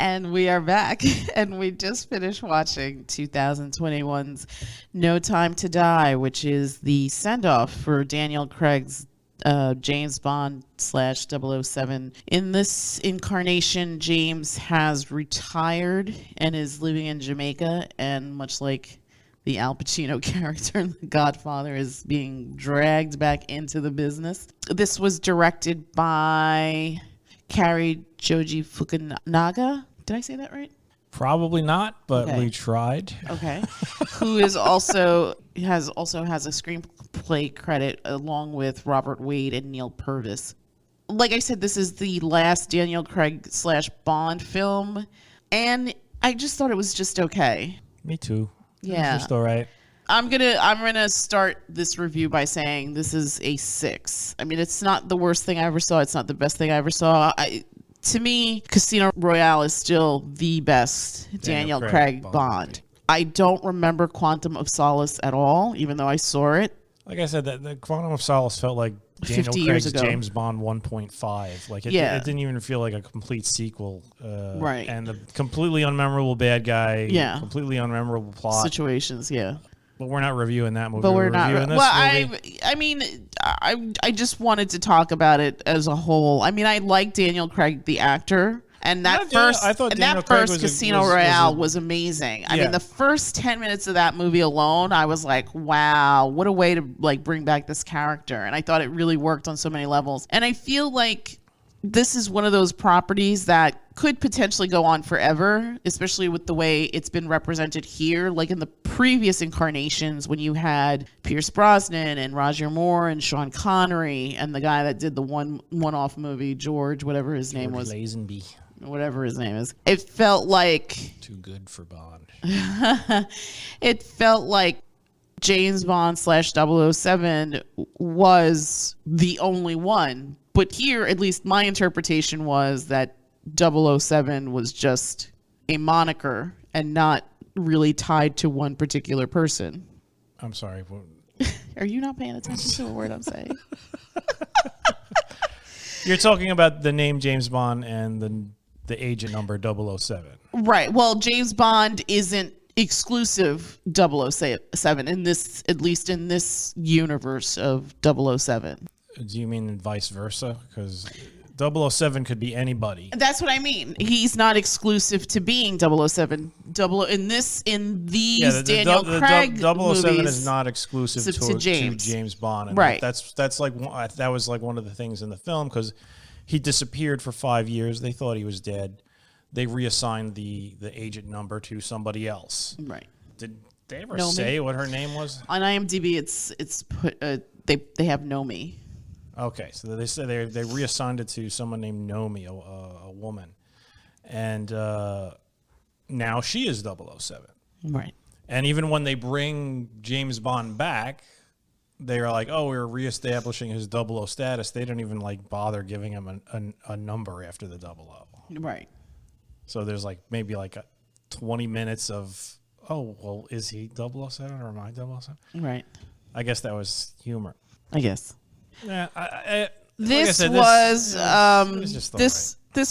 And we are back, and we just finished watching 2021's No Time to Die, which is the send-off for Daniel Craig's James Bond slash 007. In this incarnation, James has retired and is living in Jamaica, and much like the Al Pacino character in The Godfather, is being dragged back into the business. This was directed by Cary Joji Fukunaga. Did I say that right? Probably not, but we tried. Okay. Who is also has a screenplay credit along with Robert Wade and Neal Purvis. Like I said, this is the last Daniel Craig / Bond film, and I just thought it was just okay. Me too. Yeah. Just all right. I'm gonna start this review by saying this is a 6. I mean, it's not the worst thing I ever saw. It's not the best thing I ever saw. To me, Casino Royale is still the best Daniel Craig Bond. I don't remember Quantum of Solace at all, even though I saw it. Like I said, the Quantum of Solace felt like Daniel Craig's James Bond 1.5. Like it didn't even feel like a complete sequel. Right. And the completely unmemorable bad guy. Yeah. Completely unmemorable plot. Situations. Yeah. But we're not reviewing that movie. But we're not. Reviewing this movie. I mean, I just wanted to talk about it as a whole. I mean, I like Daniel Craig, the actor. And that first Casino Royale was amazing. I mean, the first 10 minutes of that movie alone, I was like, wow, what a way to like bring back this character. And I thought it really worked on so many levels. And I feel like this is one of those properties that could potentially go on forever, especially with the way it's been represented here. Like in the previous incarnations, when you had Pierce Brosnan and Roger Moore and Sean Connery and the guy that did the one-off movie, George, whatever his name was. Lazenby. Whatever his name is. It felt like... Too good for Bond. It felt like James Bond / 007 was the only one. But here, at least my interpretation was that 007 was just a moniker and not really tied to one particular person. I'm sorry. Are you not paying attention to a word I'm saying? You're talking about the name James Bond and the agent number 007. Right. Well, James Bond isn't exclusive 007 in this, at least in this universe of 007. Do you mean vice versa? Because 007 could be anybody. That's what I mean. He's not exclusive to being 007. In these Daniel Craig 007 movies is not exclusive to James Bond. And right. That was like one of the things in the film, because he disappeared for 5 years. They thought he was dead. They reassigned the agent number to somebody else. Right. Did they ever say what her name was? On IMDb, it's put. They have Nomi. Okay, so they said they reassigned it to someone named Nomi, a woman, and now she is 007. Right. And even when they bring James Bond back, they are like, "Oh, we're reestablishing his 00 status." They don't even like bother giving him a number after the 00. Right. So there's like maybe like 20 minutes of, "Oh, well, is he 007 or am I 007?" Right. I guess that was humor. I guess. Yeah, this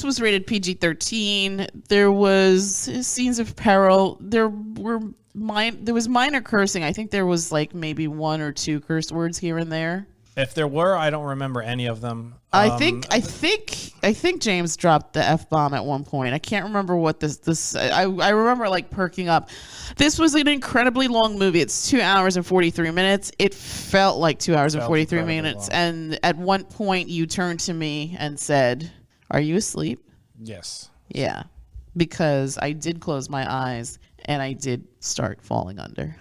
was rated PG-13. There was scenes of peril. There was minor cursing. I think there was like maybe 1 or 2 curse words here and there. If there were, I don't remember any of them. I think James dropped the F-bomb at one point. I can't remember what this. I remember like perking up. This was an incredibly long movie. It's 2 hours and 43 minutes. It felt like 2 hours and 43 minutes. Long. And at one point, you turned to me and said, "Are you asleep?" Yes. Yeah, because I did close my eyes and I did start falling under.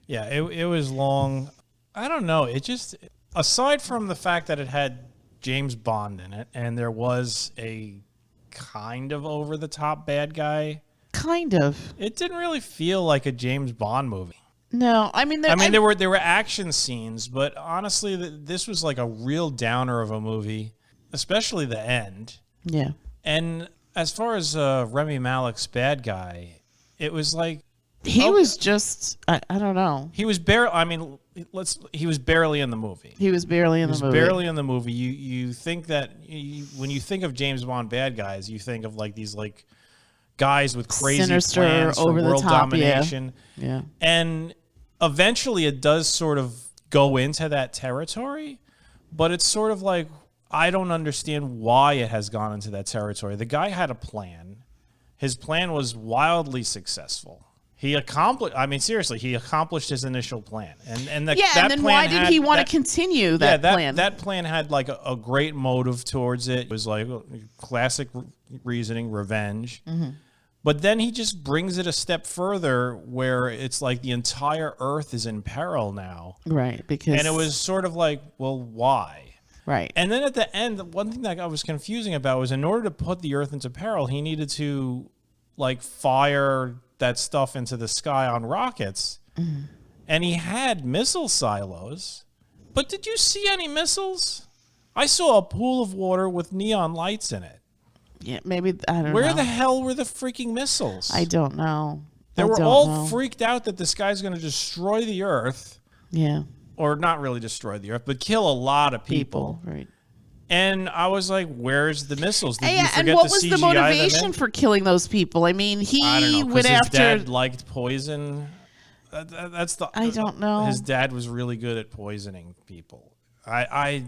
Yeah, it was long. I don't know. It just. Aside from the fact that it had James Bond in it, and there was a kind of over-the-top bad guy. Kind of. It didn't really feel like a James Bond movie. No, I mean... there were action scenes, but honestly, this was like a real downer of a movie, especially the end. Yeah. And as far as Rami Malek's bad guy, it was like... He was just... I don't know. He was barely... I mean... he was barely in the movie. He was barely in the movie. Barely in the movie. You think that when you think of James Bond bad guys, you think of like these like guys with crazy sinister, plans for over the world top, domination. Yeah. And eventually it does sort of go into that territory, but it's sort of like, I don't understand why it has gone into that territory. The guy had a plan. His plan was wildly successful. He accomplished. I mean, seriously, he accomplished his initial plan, and that and then plan why did he want to continue that plan? That plan had like a great motive towards it. It was like classic reasoning, revenge. Mm-hmm. But then he just brings it a step further, where it's like the entire Earth is in peril now, right? And it was sort of like, well, why? Right. And then at the end, one thing that I was confusing about was, in order to put the Earth into peril, he needed to like fire that stuff into the sky on rockets. Mm-hmm. And he had missile silos. But did you see any missiles? I saw a pool of water with neon lights in it. Yeah, maybe, I don't know. Where the hell were the freaking missiles? I don't know. They were all freaked out that this guy's going to destroy the Earth. Yeah. Or not really destroy the Earth, but kill a lot of people. Right. And I was like, where's the missiles? Did you forget and what was CGI the motivation for killing those people? I mean, I don't know, went after... his dad liked poison. That's the. I don't know. His dad was really good at poisoning people. I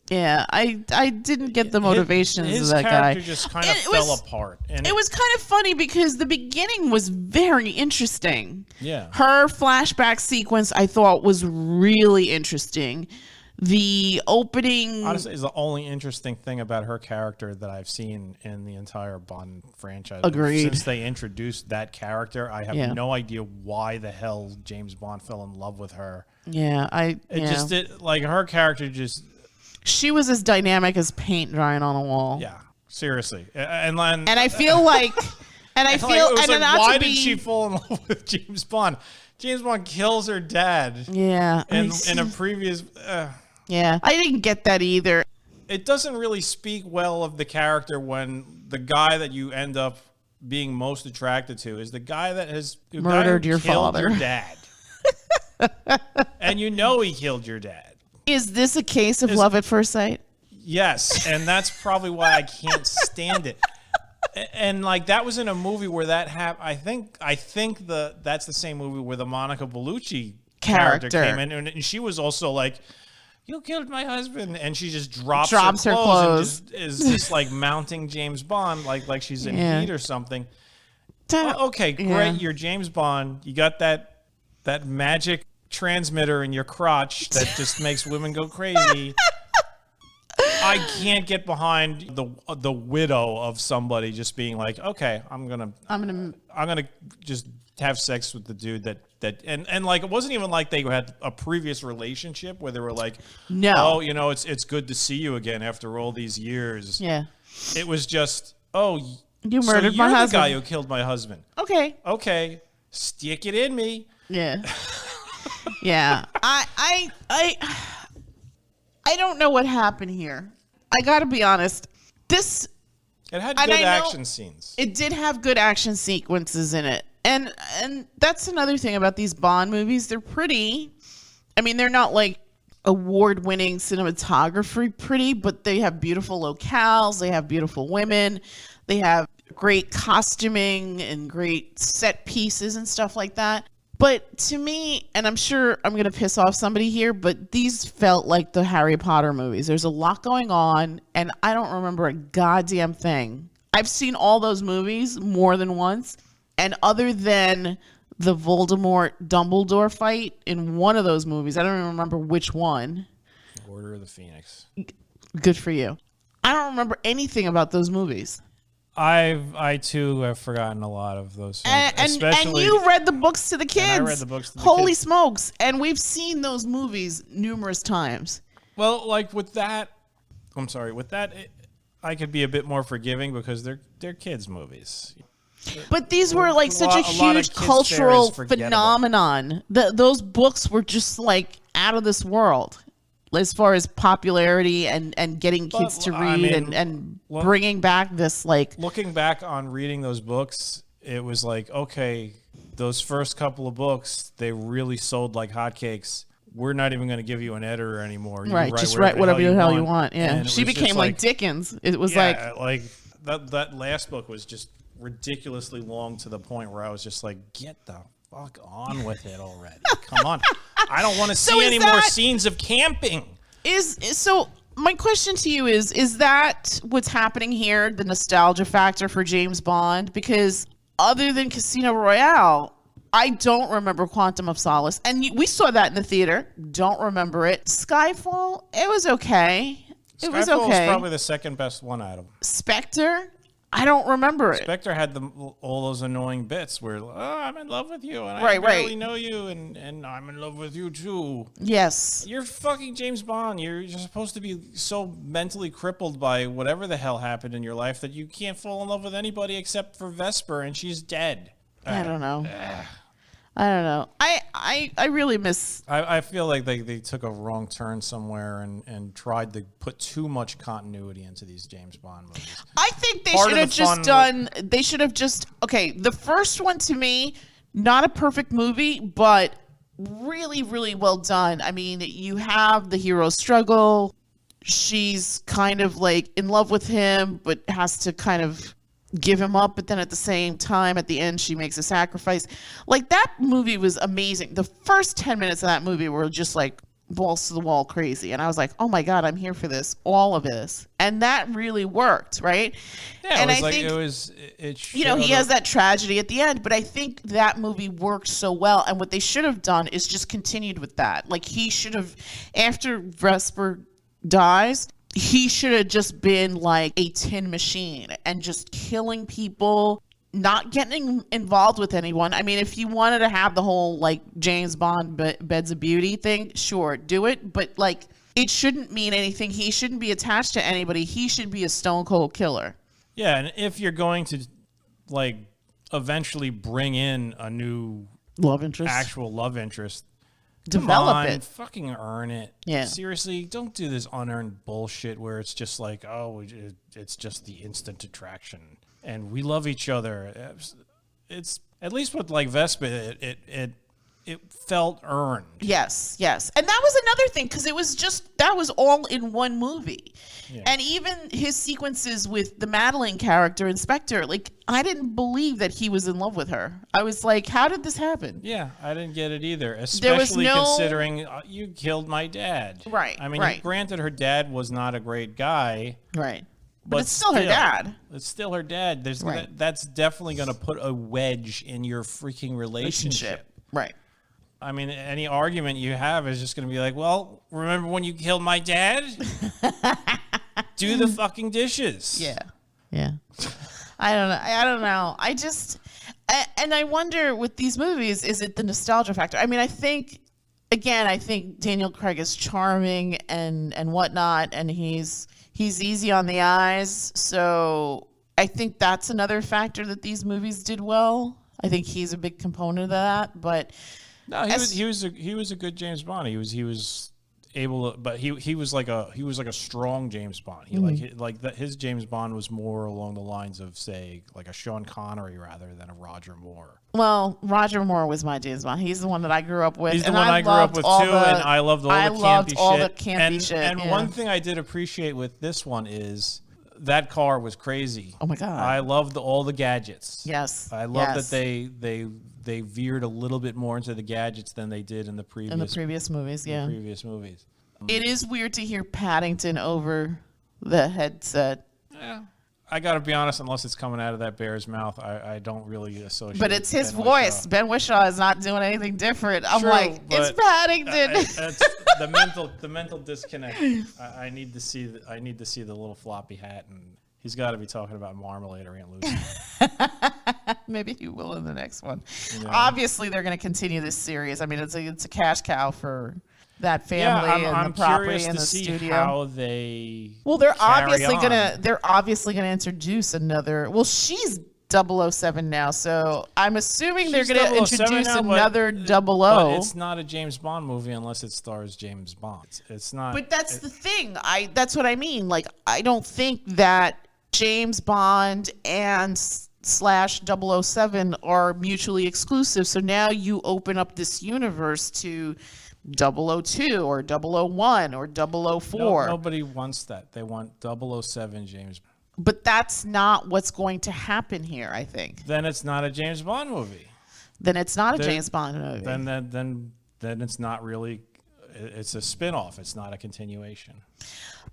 didn't get the motivations of that guy. His character just kind of fell apart. And it was kind of funny because the beginning was very interesting. Yeah. Her flashback sequence I thought was really interesting. The opening, honestly, is the only interesting thing about her character that I've seen in the entire Bond franchise. Agreed. Since they introduced that character, I have no idea why the hell James Bond fell in love with her. Yeah, just did, like, her character just. She was as dynamic as paint drying on a wall. Yeah, seriously, and I feel like, why did she fall in love with James Bond? James Bond kills her dad. Yeah, in a previous. Yeah, I didn't get that either. It doesn't really speak well of the character when the guy that you end up being most attracted to is the guy that has murdered your father, your dad, and you know he killed your dad. Is this a case of love at first sight? Yes, and that's probably why I can't stand it. And like, that was in a movie where that happened. I think that's the same movie where the Monica Bellucci character came in, and she was also like, "You killed my husband," and she just drops her clothes. And is just like mounting James Bond, like she's in Heat or something. Okay, great, you're James Bond. You got that magic transmitter in your crotch that just makes women go crazy. I can't get behind the widow of somebody just being like, okay, I'm gonna just have sex with the dude that and like, it wasn't even like they had a previous relationship where they were like, no, oh, you know, it's good to see you again after all these years. Yeah, it was just, oh, you murdered my husband. The guy who killed my husband. Okay, stick it in me. Yeah, yeah. I don't know what happened here. I got to be honest. It had good action scenes. It did have good action sequences in it. And that's another thing about these Bond movies. They're pretty. I mean, they're not like award-winning cinematography pretty, but they have beautiful locales. They have beautiful women. They have great costuming and great set pieces and stuff like that. But to me, and I'm sure I'm going to piss off somebody here, but these felt like the Harry Potter movies. There's a lot going on, and I don't remember a goddamn thing. I've seen all those movies more than once, and other than the Voldemort-Dumbledore fight in one of those movies, I don't even remember which one. Order of the Phoenix. Good for you. I don't remember anything about those movies. I too have forgotten a lot of those films. And you read the books to the kids. And I read the books to the Holy kids. smokes. And we've seen those movies numerous times. Well, like with that, I could be a bit more forgiving because they're kids' movies. But these were like such a huge cultural phenomenon. Those books were just like out of this world as far as popularity and getting kids to read and bringing back this, like... Looking back on reading those books, it was like, okay, those first couple of books, they really sold like hotcakes. We're not even going to give you an editor anymore. Right, just write whatever the hell you want. Yeah, she became like Dickens. It was like that last book was just ridiculously long to the point where I was just like, get the fuck on with it already. Come on. I don't want to see any more scenes of camping. So my question to you is that what's happening here, the nostalgia factor for James Bond? Because other than Casino Royale, I don't remember Quantum of Solace. And we saw that in the theater. Don't remember it. Skyfall, it was okay. Skyfall was probably the second best one out of them. Spectre, I don't remember it. Spectre had all those annoying bits where, I'm in love with you, and I barely know you, and I'm in love with you too. Yes. You're fucking James Bond. You're supposed to be so mentally crippled by whatever the hell happened in your life that you can't fall in love with anybody except for Vesper, and she's dead. I don't know. I don't know. I really miss... I feel like they took a wrong turn somewhere and tried to put too much continuity into these James Bond movies. I think they should have just done... They should have just... Okay, the first one to me, not a perfect movie, but really, really well done. I mean, you have the hero struggle. She's kind of like in love with him, but has to kind of... give him up, but then at the same time, at the end, she makes a sacrifice. Like, that movie was amazing. The first 10 minutes of that movie were just like balls to the wall crazy. And I was like, oh my God, I'm here for this, all of this. And that really worked, right? Yeah, and it was like, it was, you know, he has that tragedy at the end, but I think that movie worked so well. And what they should have done is just continued with that. Like, he should have, after Vesper dies, he should have just been like a tin machine and just killing people, not getting involved with anyone. I mean, if you wanted to have the whole like James Bond Beds of Beauty thing, sure, do it. But like, it shouldn't mean anything. He shouldn't be attached to anybody. He should be a stone cold killer. Yeah, and if you're going to like eventually bring in a new actual love interest, develop it. Fucking earn it. Yeah. Seriously, don't do this unearned bullshit where it's just like, oh, it's just the instant attraction and we love each other. It's at least with like Vespa, it felt earned. Yes. And that was another thing, because it was just, that was all in one movie. Yeah. And even his sequences with the Madeleine character in Spectre, like, I didn't believe that he was in love with her. I was like, how did this happen? Yeah, I didn't get it either, especially considering you killed my dad. Right. I mean, granted, her dad was not a great guy. Right. But it's still her dad. It's still her dad. That's definitely going to put a wedge in your freaking relationship. Right. I mean, any argument you have is just going to be like, well, remember when you killed my dad? Do the fucking dishes. Yeah. I don't know. I just, and I wonder with these movies, is it the nostalgia factor? I mean, I think Daniel Craig is charming and whatnot, and he's easy on the eyes. So I think that's another factor that these movies did well. I think he's a big component of that, but. No, he was a good James Bond. He was able to, but he was like a strong James Bond. His James Bond was more along the lines of, say, like a Sean Connery rather than a Roger Moore. Well, Roger Moore was my James Bond. He's the one that I grew up with. He's the one I grew up with too, and I loved all the campy shit. And one thing I did appreciate with this one is that car was crazy. Oh my God! I loved all the gadgets. Yes, I love that they veered a little bit more into the gadgets than they did in the previous movies. Yeah, previous movies. It is weird to hear Paddington over the headset. Yeah, I got to be honest. Unless it's coming out of that bear's mouth, I don't really associate. But it's his voice. Ben Whishaw is not doing anything different. I'm like, it's Paddington. That's the mental disconnect. I need to see the little floppy hat, and he's got to be talking about Marmalade or Aunt Lucy. Maybe he will in the next one. Yeah. Obviously, they're going to continue this series. I mean, it's a cash cow for that family and the property and the studio. How they they're obviously gonna introduce another. Well, she's 007 now, so I'm assuming they're going to introduce another 00. But it's not a James Bond movie unless it stars James Bond. It's not. But that's the thing. That's what I mean. Like, I don't think that James Bond and /007 are mutually exclusive. So now you open up this universe to 002 or 001 or 004. Nobody wants that. They want 007 James Bond. But that's not what's going to happen here, I think. Then it's not a James Bond movie. Then it's not a James Bond movie. Then it's not really. It's a spin-off. It's not a continuation.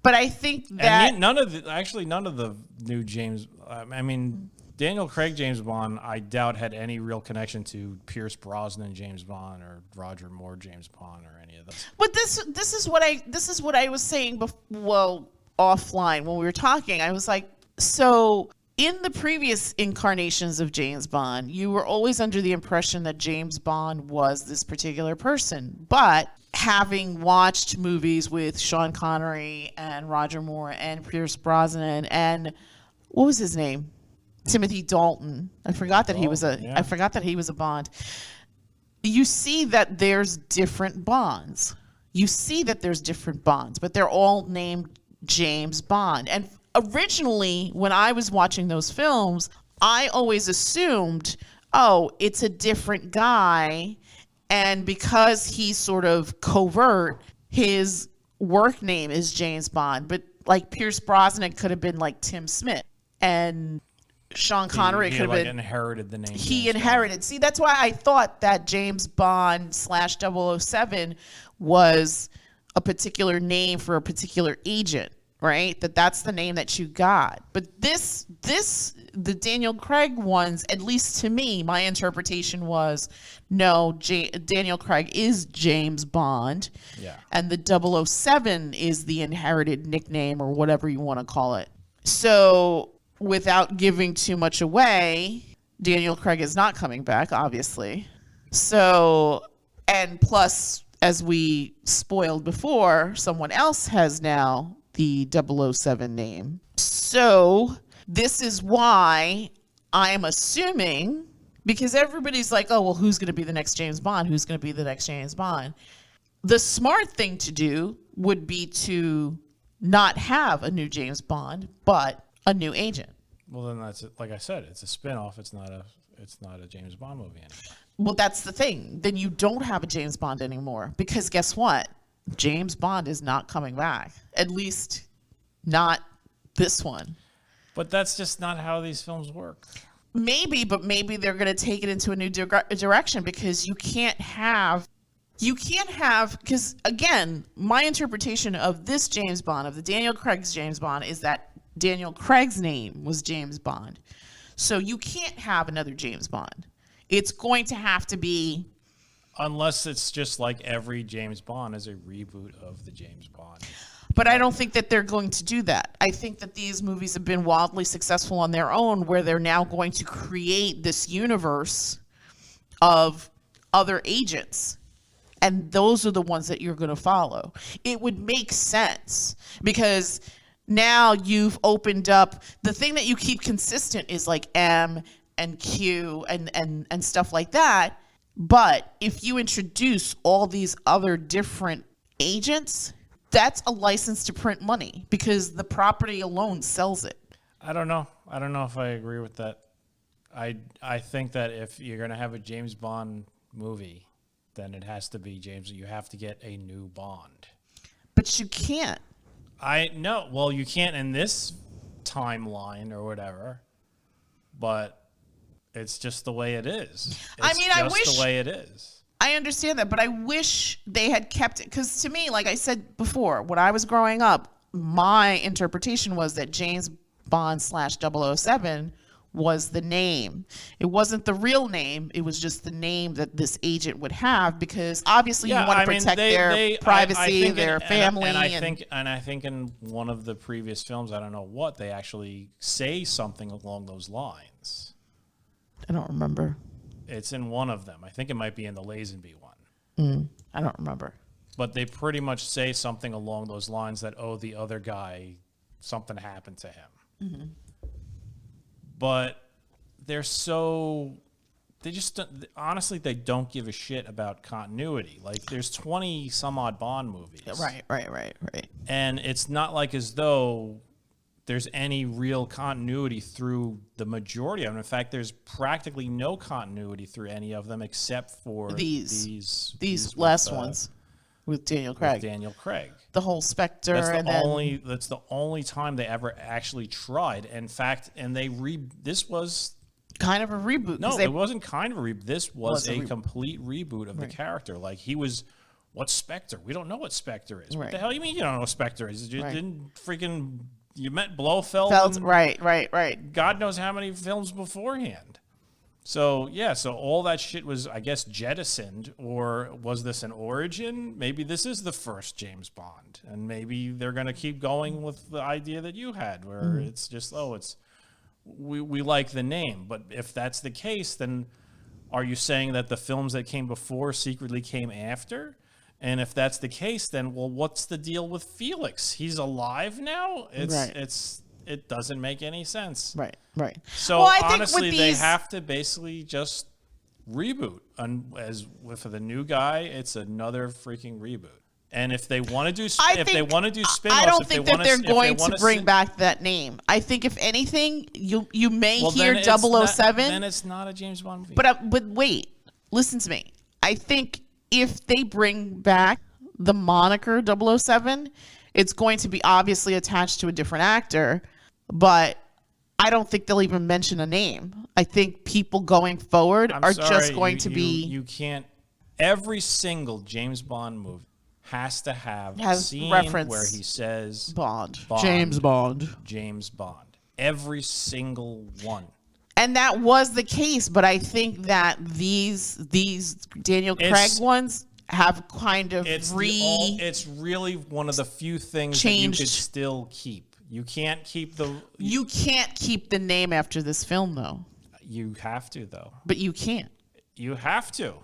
But I think that none of the new James. I mean, Daniel Craig James Bond, I doubt had any real connection to Pierce Brosnan James Bond or Roger Moore James Bond or any of those. But this is what I was saying offline when we were talking. I was like, so in the previous incarnations of James Bond, you were always under the impression that James Bond was this particular person. But having watched movies with Sean Connery and Roger Moore and Pierce Brosnan and what was his name? Timothy Dalton. I forgot that he was a Bond. You see that there's different Bonds. But they're all named James Bond. And originally, when I was watching those films, I always assumed, oh, it's a different guy. And because he's sort of covert, his work name is James Bond. But like Pierce Brosnan could have been like Tim Smith. And Sean Connery could have been inherited the name. He inherited. See, that's why I thought that James Bond /007 was a particular name for a particular agent, right? That's the name that you got. But the Daniel Craig ones, at least to me, my interpretation was, no, Daniel Craig is James Bond. Yeah. And the 007 is the inherited nickname or whatever you want to call it. So without giving too much away, Daniel Craig is not coming back, obviously. So, and plus, as we spoiled before, someone else has now the 007 name. So this is why I'm assuming, because everybody's like, oh, well, who's going to be the next James Bond? Who's going to be the next James Bond? The smart thing to do would be to not have a new James Bond, but a new agent. Well, then that's it. Like I said, it's a spin-off. It's not a James Bond movie anymore. Well, that's the thing. Then you don't have a James Bond anymore, because guess what? James Bond is not coming back. At least not this one. But that's just not how these films work. Maybe, but maybe they're going to take it into a new direction, because you can't have, because again, my interpretation of this James Bond, of the Daniel Craig's James Bond, is that Daniel Craig's name was James Bond. So you can't have another James Bond. It's going to have to be... Unless it's just like every James Bond is a reboot of the James Bond. But I don't think that they're going to do that. I think that these movies have been wildly successful on their own, where they're now going to create this universe of other agents. And those are the ones that you're going to follow. It would make sense, because now you've opened up, the thing that you keep consistent is like M and Q and stuff like that. But if you introduce all these other different agents, that's a license to print money, because the property alone sells it. I don't know if I agree with that. I think that if you're going to have a James Bond movie, then it has to be James. You have to get a new Bond. But you can't. I know. Well, you can't in this timeline or whatever, but it's just the way it is. I wish the way it is. I understand that, but I wish they had kept it, because to me, like I said before, when I was growing up, my interpretation was that James Bond /007 was the name. It wasn't the real name. It was just the name that this agent would have, because obviously you want to protect their privacy, their family. And I think in one of the previous films, I don't know what, they actually say something along those lines. I don't remember. It's in one of them. I think it might be in the Lazenby one. I don't remember. But they pretty much say something along those lines that, oh, the other guy, something happened to him. Mm-hmm. But they just, honestly, they don't give a shit about continuity. Like, there's 20 some odd Bond movies. Right. And it's not like as though there's any real continuity through the majority of them. In fact, there's practically no continuity through any of them except for these last ones with Daniel Craig. the whole Spectre. That's the only time they ever actually tried. In fact, and this was kind of a reboot. No, it wasn't kind of a reboot. This was a complete reboot of the character. Like, he was, what's Spectre? We don't know what Spectre is. What the hell you mean you don't know what Spectre is? You didn't freaking, you met Blofeld. Right. God knows how many films beforehand. So, yeah, so all that shit was, I guess, jettisoned. Or was this an origin? Maybe this is the first James Bond. And maybe they're going to keep going with the idea that you had, where it's just, we like the name. But if that's the case, then are you saying that the films that came before secretly came after? And if that's the case, then, well, what's the deal with Felix? He's alive now? It doesn't make any sense. Right. So, honestly, they have to basically just reboot. For the new guy, it's another freaking reboot. And if they want to do spin-offs, I don't think that they're going to bring back that name. I think if anything, you may hear 007. Then it's not a James Bond movie. But wait, listen to me. I think if they bring back the moniker 007, it's going to be obviously attached to a different actor, but I don't think they'll even mention a name. I think people going forward just going to be... You can't... Every single James Bond movie has to have a scene reference where he says... James Bond. Every single one. And that was the case, but I think that these Daniel Craig ones have kind of it's really one of the few things that you could still keep. You can't keep the name after this film, though. You have to, though. But you can't. You have to.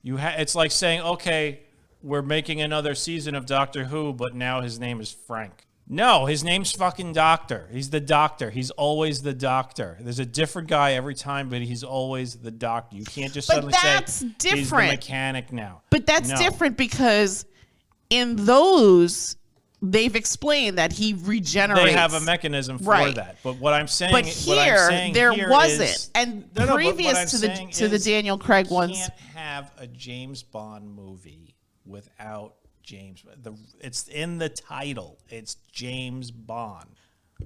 It's like saying, okay, we're making another season of Doctor Who, but now his name is Frank. No, his name's fucking Doctor. He's the Doctor. He's always the Doctor. There's a different guy every time, but he's always the Doctor. You can't just suddenly say he's the mechanic now. But that's different because in those, they've explained that he regenerates. They have a mechanism for that. But what I'm saying, there wasn't. And previous to the Daniel Craig ones, you can't have a James Bond movie without James. It's in the title. It's James Bond.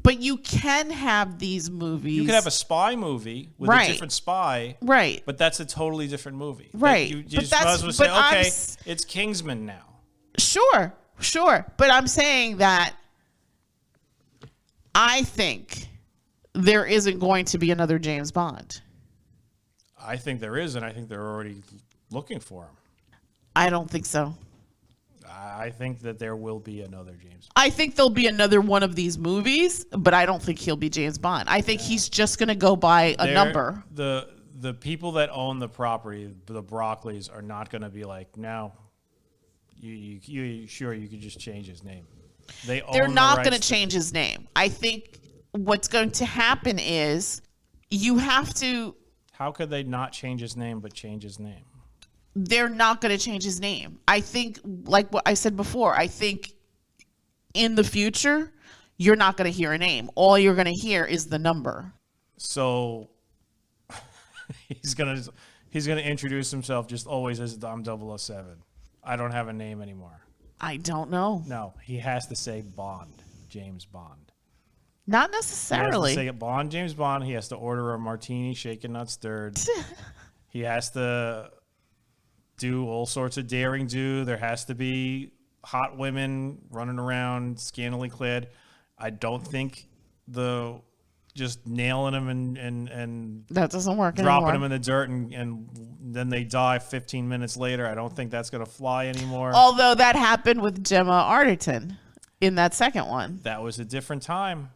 But you can have these movies. You can have a spy movie with a different spy. Right. But that's a totally different movie. Right. You just might as well say, okay, it's Kingsman now. Sure. But I'm saying that I think there isn't going to be another James Bond. I think there is, and I think they're already looking for him. I don't think so. I think that there will be another James Bond. I think there'll be another one of these movies, but I don't think he'll be James Bond. I think he's just going to go by a number. The people that own the property, the Broccoli's, are not going to be like, no, you sure you could just change his name. They're not going to change his name. I think what's going to happen is you have to... How could they not change his name but change his name? They're not going to change his name. I think, like what I said before, I think in the future, you're not going to hear a name. All you're going to hear is the number. So he's going to introduce himself just always as I'm 007. I don't have a name anymore. I don't know. No, he has to say Bond, James Bond. Not necessarily. He has to say Bond, James Bond. He has to order a martini, shaken, not stirred. He has to do all sorts of daring do. There has to be hot women running around scantily clad. I don't think just nailing them and that doesn't work dropping anymore. them in the dirt and then they die 15 minutes later. I don't think that's going to fly anymore. Although that happened with Gemma Arterton in that second one. That was a different time.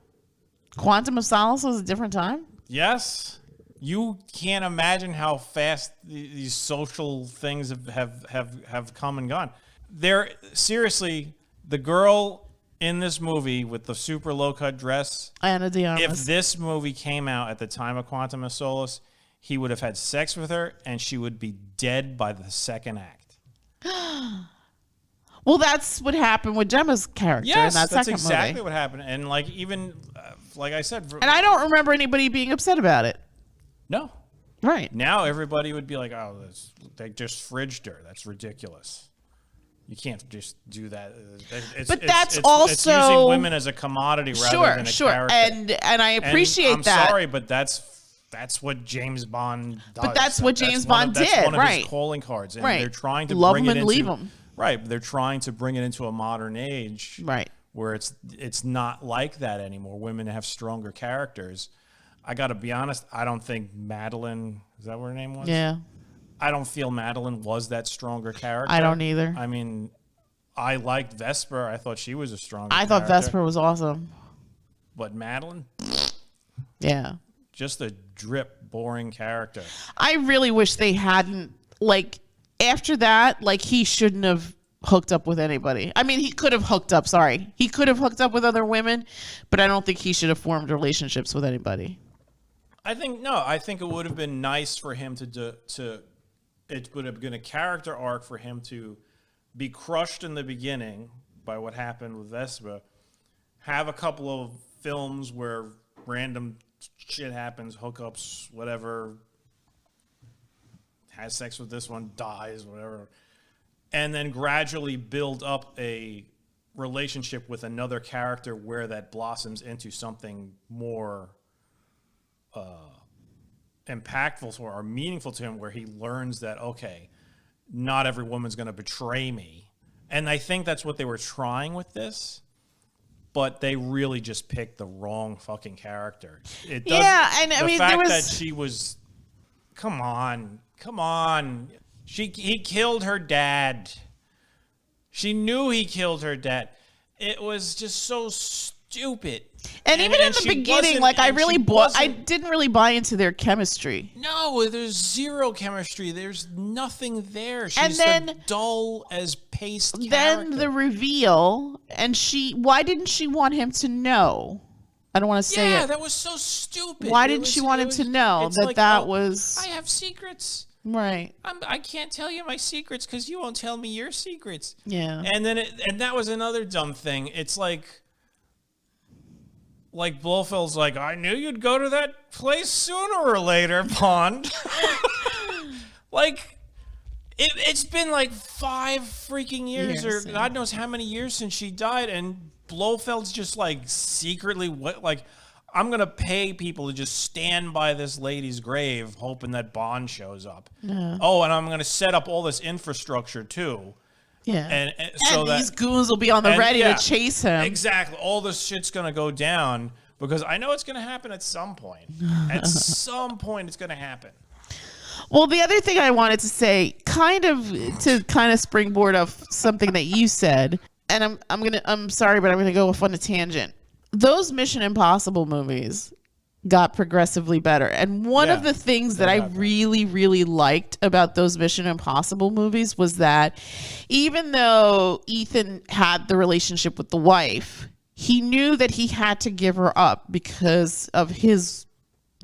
Quantum of Solace was a different time? Yes. You can't imagine how fast these social things have come and gone. Seriously, the girl in this movie with the super low-cut dress, Ana de Armas. If this movie came out at the time of Quantum of Solace, he would have had sex with her, and she would be dead by the second act. Well, that's what happened with Gemma's character in that second movie. Yes, that's exactly what happened. And like I said... And I don't remember anybody being upset about it. No. Right. Now everybody would be like, oh, they just fridged her. That's ridiculous. You can't just do that. It's using women as a commodity rather than a character. And I appreciate that. I'm sorry, but that's what James Bond does. But that's what James Bond did, That's one of right? his calling cards, and right. they're trying to love bring him it and into leave him. Right. They're trying to bring it into a modern age, right? Where it's not like that anymore. Women have stronger characters. I got to be honest. I don't think Madeleine, is that what her name was? Yeah. I don't feel Madeleine was that stronger character. I don't either. I mean, I liked Vesper. I thought she was a stronger character. thought Vesper was awesome. But Madeleine? Yeah. Just a drip, boring character. I really wish they hadn't, like, after that, like, he shouldn't have hooked up with anybody. I mean, he could have hooked up, He could have hooked up with other women, but I don't think he should have formed relationships with anybody. I think it would have been nice for him it would have been a character arc for him to be crushed in the beginning by what happened with Vespa, have a couple of films where random shit happens, hookups, whatever, has sex with this one, dies, whatever, and then gradually build up a relationship with another character where that blossoms into something more impactful or meaningful to him, where he learns that, okay, not every woman's going to betray me. And I think that's what they were trying with this, but they really just picked the wrong fucking character. It does, and I mean, fact that she was, come on. He killed her dad. She knew he killed her dad. It was just so stupid. And even in the beginning, like, I didn't really buy into their chemistry. No, there's zero chemistry. There's nothing there. She's the dull as paste character. Then the reveal, and why didn't she want him to know? I don't want to say it. Yeah, that was so stupid. Why didn't she want him to know that was... I have secrets. Right. I can't tell you my secrets because you won't tell me your secrets. Yeah. And then that was another dumb thing. It's like Blofeld's like, I knew you'd go to that place sooner or later, Bond. Like, it's been like 5 freaking years or God knows how many years since she died, and Blofeld's just like secretly I'm going to pay people to just stand by this lady's grave hoping that Bond shows up. Yeah. Oh, and I'm going to set up all this infrastructure too. Yeah. And these goons will be on the ready to chase him. Exactly. All this shit's going to go down because I know it's going to happen at some point. At some point it's going to happen. Well, the other thing I wanted to say, kind of springboard off something that you said, and I'm sorry, but I'm going to go off on a tangent. Those Mission Impossible movies got progressively better. And one of the things that I really, really liked about those Mission Impossible movies was that even though Ethan had the relationship with the wife, he knew that he had to give her up because of his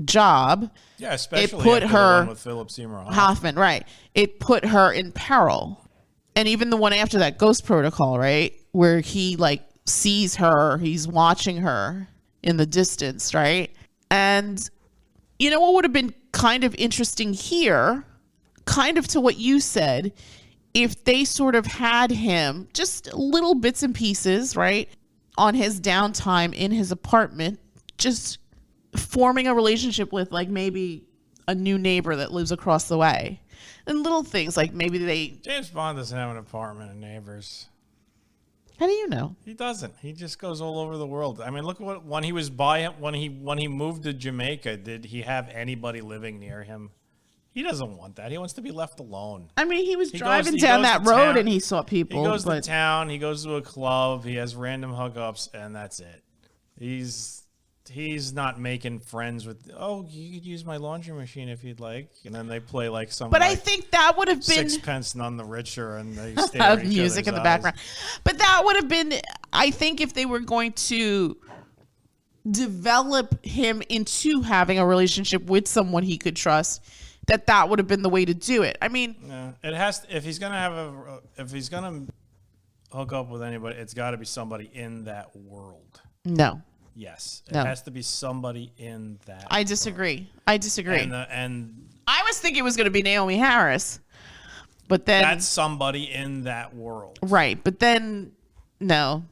job. Yeah, especially it put after her the one with Philip Seymour Hoffman, right. It put her in peril. And even the one after that, Ghost Protocol, right? Where he sees her, he's watching her in the distance, right? And you know what would have been kind of interesting here, kind of to what you said, if they sort of had him just little bits and pieces, right, on his downtime in his apartment, just forming a relationship with maybe a new neighbor that lives across the way. And little things like maybe James Bond doesn't have an apartment and neighbors. How do you know? He doesn't. He just goes all over the world. I mean, look at when he moved to Jamaica, did he have anybody living near him? He doesn't want that. He wants to be left alone. I mean, he was driving down that road and he saw people. He goes to town, he goes to a club, he has random hookups, and that's it. He's not making friends with, you could use my laundry machine if you'd like. And then they play some. But I think that would have been Sixpence None the Richer, and they stare at each music in the background. But that would have been, I think, if they were going to develop him into having a relationship with someone he could trust, that would have been the way to do it. I mean, it has to, if he's gonna hook up with anybody, it's got to be somebody in that world. No. Yes, it has to be somebody in that. I disagree. And I was thinking it was going to be Naomi Harris, but then that's somebody in that world. Right, but then no.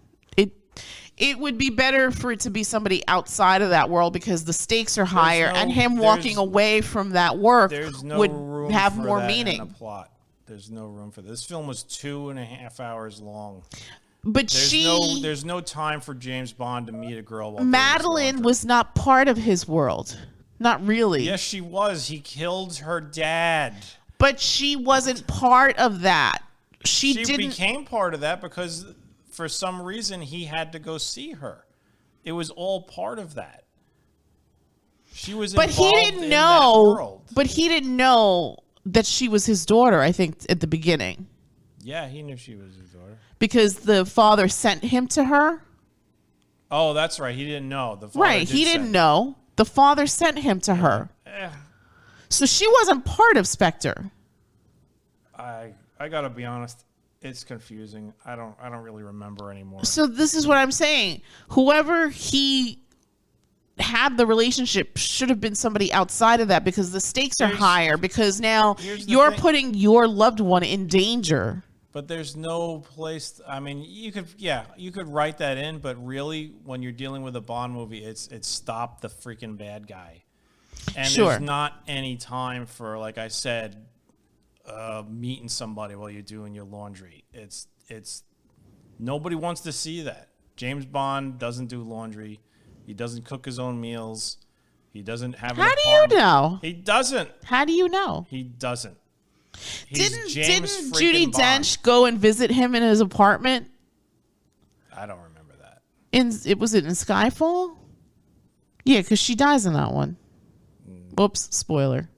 It would be better for it to be somebody outside of that world because the stakes are higher, and him walking away from that work would have more meaning. In the plot. There's no room for this. This film was 2.5 hours long. But there's no time for James Bond to meet a girl. Madeleine was not part of his world. Not really. Yes, she was. He killed her dad. But she wasn't part of that. She became part of that because for some reason he had to go see her. It was all part of that. She was involved in that world. But he didn't know that she was his daughter, I think, at the beginning. Yeah, he knew she was his daughter. Because the father sent him to her. Oh, that's right. He didn't know. He didn't know. The father sent him to her. So she wasn't part of Spectre. I gotta be honest. It's confusing. I don't really remember anymore. So this is what I'm saying. Whoever he had the relationship should have been somebody outside of that because the stakes are higher because now you're putting your loved one in danger. But there's no place. I mean, you could write that in, but really, when you're dealing with a Bond movie, it's stop the freaking bad guy. And there's not any time for, like I said, meeting somebody while you're doing your laundry. It's nobody wants to see that. James Bond doesn't do laundry. He doesn't cook his own meals. He doesn't have an apartment. How do you know? He doesn't. How do you know? He doesn't. Didn't Judi Dench go and visit him in his apartment? I don't remember that. Was it in Skyfall? Yeah, because she dies in that one. Whoops, spoiler.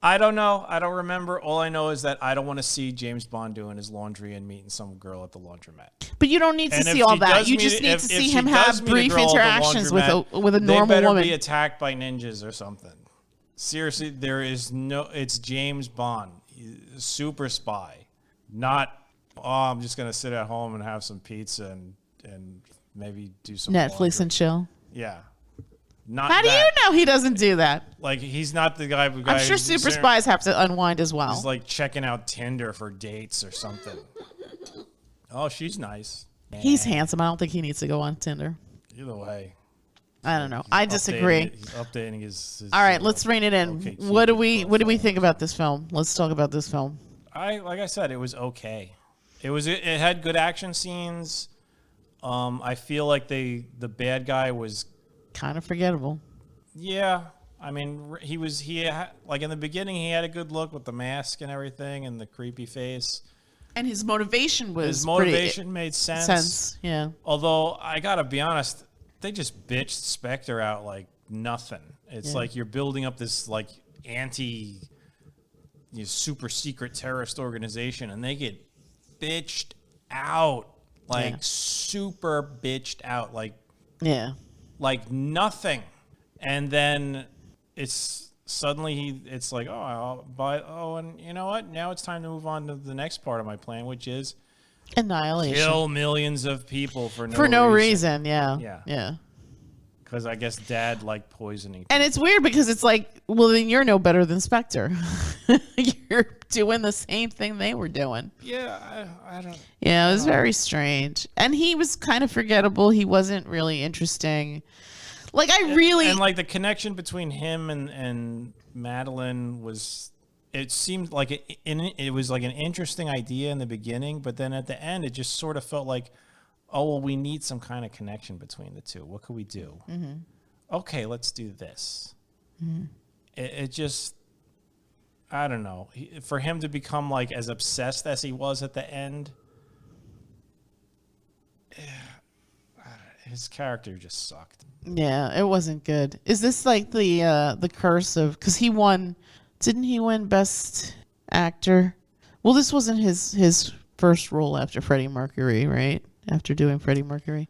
I don't know. I don't remember. All I know is that I don't want to see James Bond doing his laundry and meeting some girl at the laundromat. But you don't need to see all that. You just need to see him have brief interactions with a normal woman. They better be attacked by ninjas or something. Seriously, there is no. It's James Bond, super spy. Not. Oh, I'm just gonna sit at home and have some pizza and maybe do some Netflix laundry. and chill. Yeah. Not How do you know he doesn't do that? Like, he's not the guy. I'm sure super spies have to unwind as well. He's like checking out Tinder for dates or something. Oh, she's nice. He's handsome. I don't think he needs to go on Tinder. Either way. I don't know. I disagree. He's updating his all right, let's rein it in. Okay, what do we think about this film? Let's talk about this film. Like I said, it was okay. It had good action scenes. I feel like the bad guy was kind of forgettable. Yeah, I mean, like in the beginning, he had a good look with the mask and everything and the creepy face. And his motivation made sense. Yeah. Although I gotta be honest, they just bitched Spectre out like nothing. It's like you're building up this like super secret terrorist organization, and they get bitched out super bitched out like nothing. And then it's suddenly it's like, and you know what? Now it's time to move on to the next part of my plan, which is annihilation. Kill millions of people for no reason. Yeah. Because I guess Dad liked poisoning people. And it's weird because it's like, well, then you're no better than Spectre. You're doing the same thing they were doing. Yeah, I don't. Yeah, it was very strange. And he was kind of forgettable. He wasn't really interesting. Like, and like the connection between him and Madeleine was, it seemed like it was like an interesting idea in the beginning, but then at the end, it just sort of felt like, oh, well, we need some kind of connection between the two. What could we do? Mm-hmm. Okay, let's do this. Mm-hmm. It just, I don't know. For him to become like as obsessed as he was at the end, his character just sucked. Yeah, it wasn't good. Is this like the curse of, because didn't he win Best Actor? Well, this wasn't his first role after Freddie Mercury, right? After doing Freddie Mercury.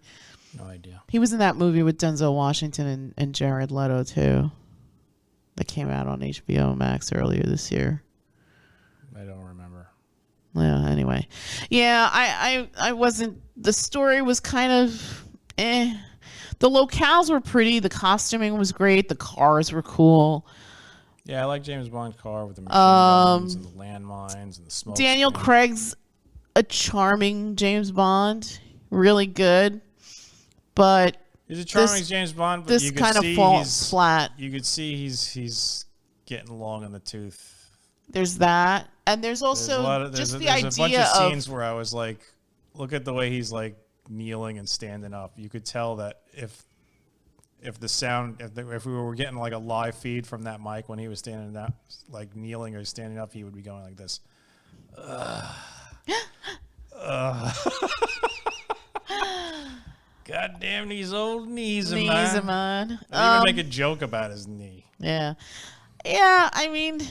No idea. He was in that movie with Denzel Washington and Jared Leto too. That came out on HBO Max earlier this year. I don't remember. Yeah, anyway. Yeah, I wasn't, the story was kind of The locales were pretty, the costuming was great, the cars were cool. Yeah, I like James Bond's car with the machine guns and the landmines and the smoke. Daniel Craig's a charming James Bond, really good, but he's a charming James Bond. But this kind of falls flat. You could see he's getting long in the tooth. There's that, and there's also there's a bunch of scenes where I was like, look at the way he's like kneeling and standing up. You could tell that if the sound, if we were getting like a live feed from that mic when he was standing up, like kneeling or standing up, he would be going like this. God damn these old knees of mine. I even make a joke about his knee. Yeah. Yeah, I mean, there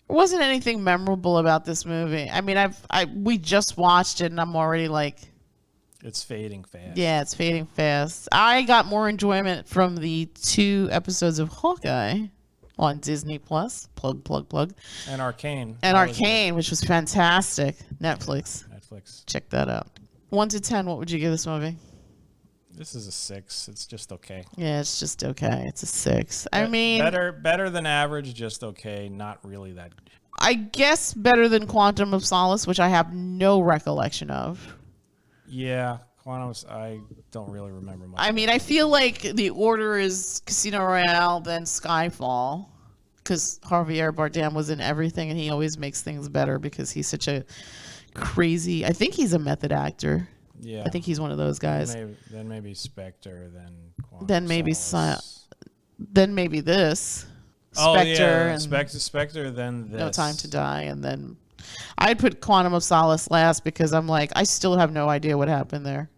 wasn't anything memorable about this movie. I mean, we just watched it and I'm already like, it's fading fast. Yeah, it's fading fast. I got more enjoyment from the 2 episodes of Hawkeye on Disney Plus. Plug. And Arcane. Which was fantastic. Netflix. Check that out. 1 to 10, what would you give this movie? This is a 6. It's just okay. Yeah, it's just okay. It's a 6. I mean, better than average, just okay. Not really that. I guess better than Quantum of Solace, which I have no recollection of. Yeah, Quantum's, I don't really remember much. I mean, I feel like the order is Casino Royale, then Skyfall, because Javier Bardem was in everything, and he always makes things better because he's such a crazy. I think he's a method actor. Yeah, I think he's one of those guys. Then maybe Spectre, then Quantum then maybe then maybe this. Spectre, Spectre, then this. No Time to Die, and then I'd put Quantum of Solace last because I'm like, I still have no idea what happened there.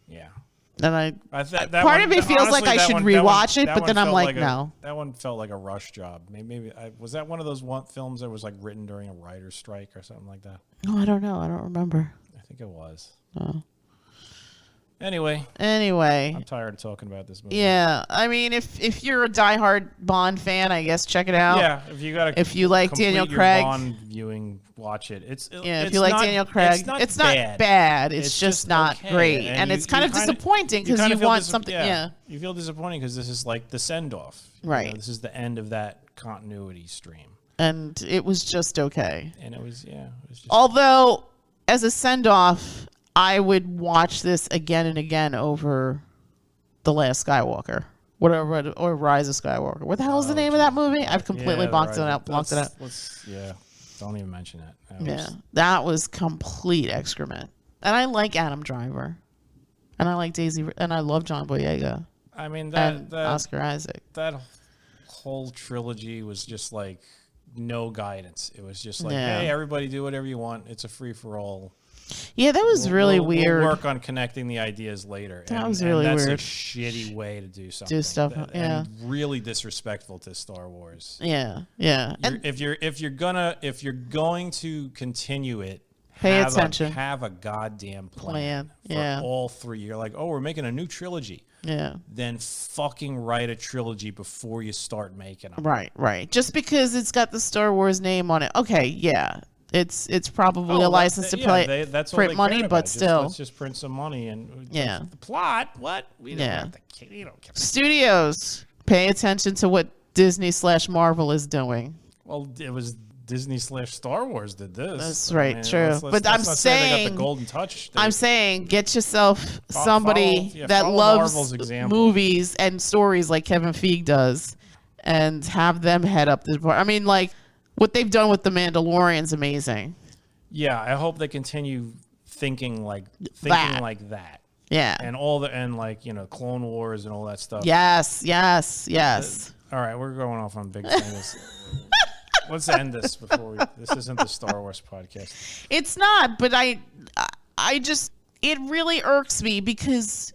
Yeah. And part of me feels like I should rewatch it, but then I'm like, no. That one felt like a rush job. Maybe was that one of those films that was like written during a writer's strike or something like that? Oh, I don't know. I don't remember. I think it was. Oh. Anyway, I'm tired of talking about this movie. Yeah, I mean, if you're a diehard Bond fan, I guess check it out. Yeah, if you like Daniel Craig, Bond viewing, watch it. If you like Daniel Craig, it's not bad. It's just not okay. Great, and it's kind of disappointing because you want something. Yeah, you feel disappointing because this is like the send off. Right. This is the end of that continuity stream, and it was just okay. And it was just although as a send off, I would watch this again and again over The Last Skywalker, whatever, or Rise of Skywalker. What the hell is the name of that movie? I've completely blocked it out. Don't even mention it. That was complete excrement. And I like Adam Driver, and I like Daisy, and I love John Boyega. I mean, that Oscar Isaac. That whole trilogy was just like no guidance. It was just like, hey, everybody do whatever you want. It's a free for all. Yeah, that was really weird. We'll work on connecting the ideas later. That was really weird. That's a shitty way to do something. Do stuff, and really disrespectful to Star Wars. Yeah. If you're going to continue it, pay attention. Have a goddamn plan. For all 3. You're like, we're making a new trilogy. Yeah. Then fucking write a trilogy before you start making them. Right. Just because it's got the Star Wars name on it. Okay, yeah. It's probably a license to print money, but still. Let's just print some money and the plot. What? We don't have to, we don't care. Studios, pay attention to what Disney/Marvel is doing. Well, it was Disney/Star Wars did this. That's right, true. But I'm saying they got the golden touch. I'm saying get yourself somebody that loves movies and stories like Kevin Feige does, and have them head up this part. I mean, like. What they've done with The Mandalorian is amazing. Yeah, I hope they continue thinking like that. Yeah. And like, Clone Wars and all that stuff. Yes. All right, we're going off on big things. Let's end this before this isn't the Star Wars podcast. It's not, but I just it really irks me because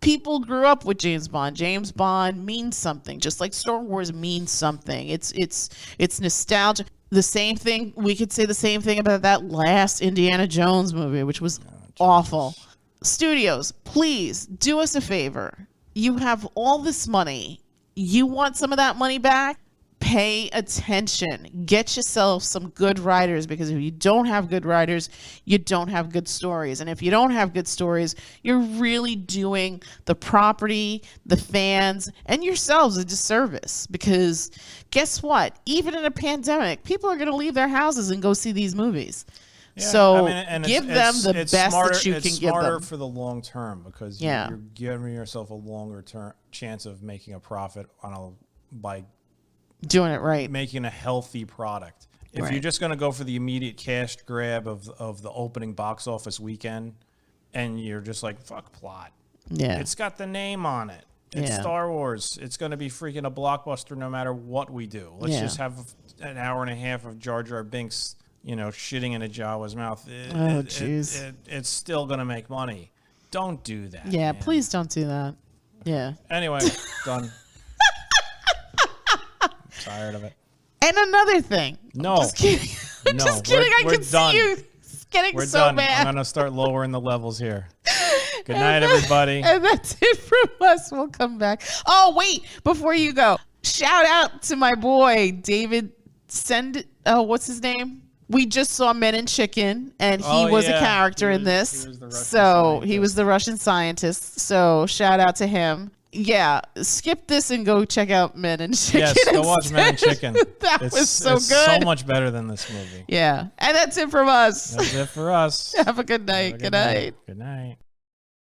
people grew up with James Bond. James Bond means something, just like Star Wars means something. It's nostalgia. The same thing, we could say the same thing about that last Indiana Jones movie, which was awful. Studios, please do us a favor. You have all this money. You want some of that money back? Pay attention. Get yourself some good writers, because if you don't have good writers, you don't have good stories. And if you don't have good stories, you're really doing the property, the fans, and yourselves a disservice. Because guess what? Even in a pandemic, people are going to leave their houses and go see these movies. Yeah, so give them the best that you can give them. It's smarter for the long term, because you're giving yourself a longer term chance of making a profit by doing it right, making a healthy product. If you're just going to go for the immediate cash grab of the opening box office weekend, and you're just like, fuck plot. Yeah, it's got the name on it. It's Star Wars. It's going to be freaking a blockbuster no matter what we do. Let's just have an hour and a half of Jar Jar Binks, shitting in a Jawa's mouth. It's still going to make money. Don't do that. Yeah, man. Please don't do that. Yeah. Anyway, done. I'm tired of it. And another thing. No. Just kidding. No. Just kidding. We're I can done. see you getting We're so done. mad. I'm going to start lowering the levels here. Good night, everybody. And that's it from us. We'll come back. Oh, wait. Before you go, shout out to my boy, David what's his name? We just saw Men in Chicken, and he was a character in this. He was the Russian scientist. So shout out to him. Yeah, skip this and go check out Men in Chicken. Yes, go watch Men in Chicken. That was so good. So much better than this movie. Yeah, and that's it from us. That's it for us. Have a good night. Good night. Good night.